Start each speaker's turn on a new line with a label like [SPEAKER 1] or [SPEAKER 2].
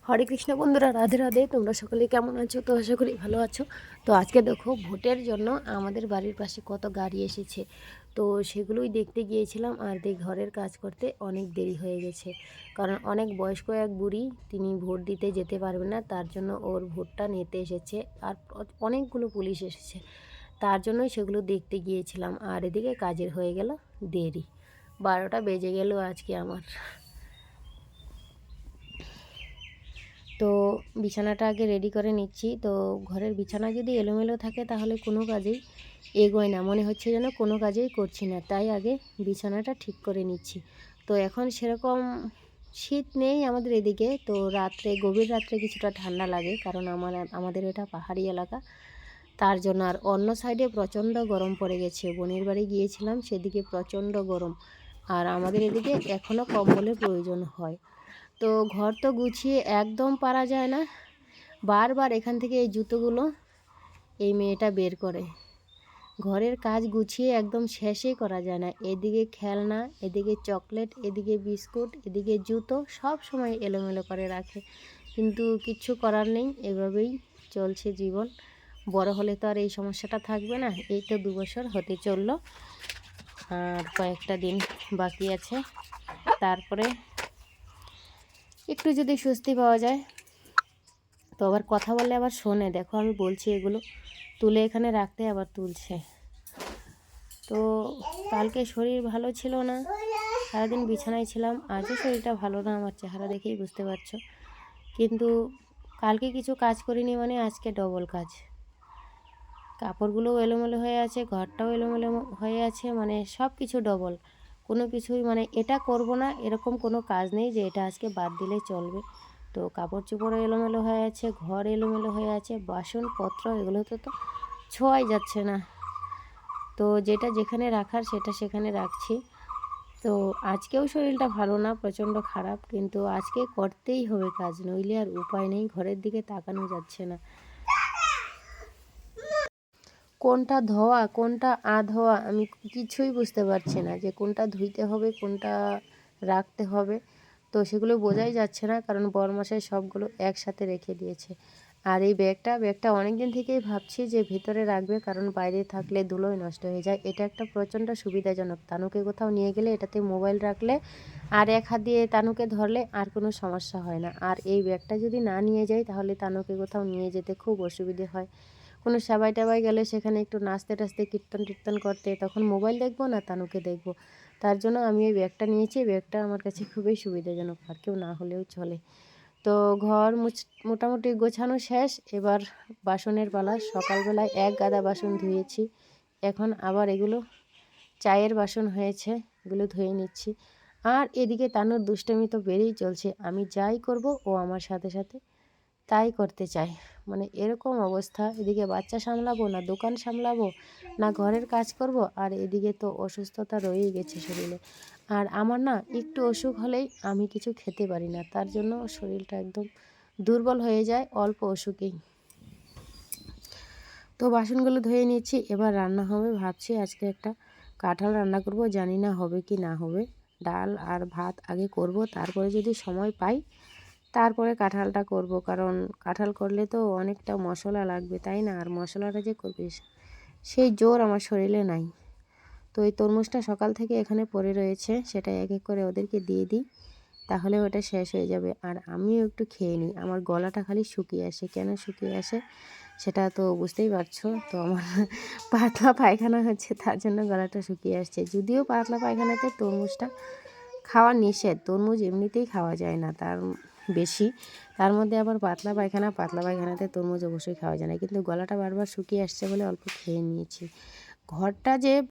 [SPEAKER 1] হরে কৃষ্ণ বন্ধুরা, রাধে রাধে। তোমরা সকলে কেমন আছো? তো আশা করি ভালো আছো। তো আজকে দেখো, ভোটের জন্য আমাদের বাড়ির পাশে কত গাড়ি এসেছে। তো সেগুলোই দেখতে গিয়েছিলাম, আর ঘরের কাজ করতে অনেক দেরি হয়ে গেছে। কারণ অনেক বয়স্ক এক বুড়ি, তিনি ভোট দিতে যেতে পারবে না, তার জন্য ওর ভোটটা নিতে এসেছে। আর অনেকগুলো পুলিশ এসেছে, তার জন্যই সেগুলো দেখতে গিয়েছিলাম। আর এদিকে কাজের হয়ে গেল দেরি, 12টা বেজে গেল আজকে আমার। তো বিছানাটা আগে রেডি করে নিচ্ছি। তো ঘরের বিছানা যদি এলোমেলো থাকে তাহলে কোনো কাজেই এগোয় না, মনে হচ্ছে যেন কোনো কাজেই করছি না। তাই আগে বিছানাটা ঠিক করে নিচ্ছি। তো এখন সেরকম শীত নেই আমাদের এদিকে। তো রাত্রে, গভীর রাত্রে কিছুটা ঠান্ডা লাগে, কারণ আমাদের এটা পাহাড়ি এলাকা, তার জন্য। আর অন্য সাইডে প্রচণ্ড গরম পড়ে গেছে। বোনের বাড়ি গিয়েছিলাম, সেদিকে প্রচণ্ড গরম। আর আমাদের এদিকে এখনও কম্বলের প্রয়োজন হয়। তো ঘর তো গুছিয়ে একদম পারা যায় না, বারবার এখান থেকে এই জুতোগুলো এই মেয়েটা বের করে। ঘরের কাজ গুছিয়ে একদম শেষই করা যায় না। এদিকে খেলনা, এদিকে চকলেট, এদিকে বিস্কুট, এদিকে জুতো, সব সময় এলোমেলো করে রাখে। কিন্তু কিচ্ছু করার নেই, এভাবেই চলছে জীবন। বড় হলে তো আর এই সমস্যাটা থাকবে না। এই তো 2 বছর হতে চললো, আর কয়েকটা দিন বাকি আছে। তারপরে একটু যদি স্বস্তি পাওয়া যায়। তো আবার কথা বললে আবার শোনে, দেখো আমি বলছি এগুলো তুলে এখানে রাখতে, আবার তুলছে। তো কালকে শরীর ভালো ছিল না, সারাদিন বিছানায় ছিলাম। আজও শরীরটা ভালো না, আমার চেহারা দেখেই বুঝতে পারছো। কিন্তু কালকে কিছু কাজ করিনি মানে আজকে ডবল কাজ। কাপড়গুলোও এলোমেলো হয়ে আছে, ঘরটাও এলোমেলো হয়ে আছে, মানে সব কিছু ডবল। কোনো কিছুই মানে এটা করব না এরকম কোনো কাজ নেই যে এটা আজকে বাদ দিলে চলবে। তো কাপড় চোপড়ও এলোমেলো হয়ে আছে, ঘর এলোমেলো হয়ে আছে, বাসনপত্র এগুলো তো ছোঁয়াই যাচ্ছে না। তো যেটা যেখানে রাখার সেটা সেখানে রাখছি। তো আজকেও শরীরটা ভালো না, প্রচণ্ড খারাপ, কিন্তু আজকে করতেই হবে কাজ, নইলে আর উপায় নেই। ঘরের দিকে তাকানো যাচ্ছে না। কোনটা ধোয়া কোনটা আধোয়া আমি কিছুই বুঝতে পারছি না, যে কোনটা ধুইতে হবে কোনটা রাখতে হবে। তো সেগুলো বোঝাই যাচ্ছে না, কারণ বরমশাই সবগুলো একসাথে রেখে দিয়েছে। আর এই ব্যাগটা অনেক দিন থেকেই ভাবছি যে ভিতরে রাখবে, কারণ বাইরে থাকলে ধুলোয় নষ্ট হয়ে যায়। এটা একটা প্রচণ্ড সুবিধাজনক। তানুকে কোথাও নিয়ে গেলে এটাতে মোবাইল রাখলে আর এক হাত দিয়ে তানুকে ধরলে আর কোনো সমস্যা হয় না। আর এই ব্যাগটা যদি না নিয়ে যাই তাহলে তানুকে কোথাও নিয়ে যেতে খুব অসুবিধে হয়। কোনো সেবাই টেবাই গেলে সেখানে একটু নাচতে টাচতে কীর্তন টীর্তন করতে, তখন মোবাইল দেখবো না তানুকে দেখবো। তার জন্য আমি এই ব্যাগটা নিয়েছি। ব্যাগটা আমার কাছে খুবই সুবিধাজনক, আর কেউ না হলেও চলে। তো ঘর মোটামুটি গোছানো শেষ। এবার বাসনের পালা। সকালবেলায় এক গাদা বাসন ধুয়েছি, এখন আবার এগুলো চায়ের বাসন হয়েছে, এগুলো ধুয়ে নিচ্ছি। আর এদিকে তানুর দুষ্টমি তো বেড়েই চলছে। আমি যাই করব ও আমার সাথে সাথে তাই করতে চাই। মানে এরকম অবস্থা, এদিকে বাচ্চা সামলাবো না, দোকান সামলাবো না, ঘরের কাজ করব। আর এদিকে তো অসুস্থতা রয়েই গেছে শরীরে। আর আমার না একটু অসুখ হলেই আমি কিছু খেতে পারি না, তার জন্য শরীরটা একদম দুর্বল হয়ে যায় অল্প অসুখেই। তো বাসনগুলো ধুয়ে নিচ্ছি, এবার রান্না হবে। ভাবছি আজকে একটা কাঁঠাল রান্না করব, জানি না হবে কি না হবে। ডাল আর ভাত আগে করব, তারপরে যদি সময় পাই তারপরে কাঁঠালটা করব। কারণ কাঁঠাল করলে তো অনেকটা মশলা লাগবে, তাই না? আর মশলাটা যে করবে সেই জোর আমার শরীরে নাই। তো এই তরমুজটা সকাল থেকে এখানে পড়ে রয়েছে, সেটা এক এক করে ওদেরকে দিয়ে দিই, তাহলে ওটা শেষ হয়ে যাবে। আর আমিও একটু খেয়ে নিই। আমার গলাটা খালি শুকিয়ে আসে, কেন শুকিয়ে আসে সেটা তো বুঝতেই পারছো। তো আমার পাতলা পায়খানা হচ্ছে, তার জন্য গলাটা শুকিয়ে আসছে। যদিও পাতলা পায়খানাতে তরমুজটা খাওয়া নিষেধ, তরমুজ এমনিতেই খাওয়া যায় না তার বেশি। তার মধ্যে আবার পাতলা পায়খানাতে তরমুজ অবশ্যই খাওয়া যায় না। কিন্তু গলাটা বারবার শুকিয়ে আসছে বলে অল্প খেয়ে নিয়েছি। ঘরটা যে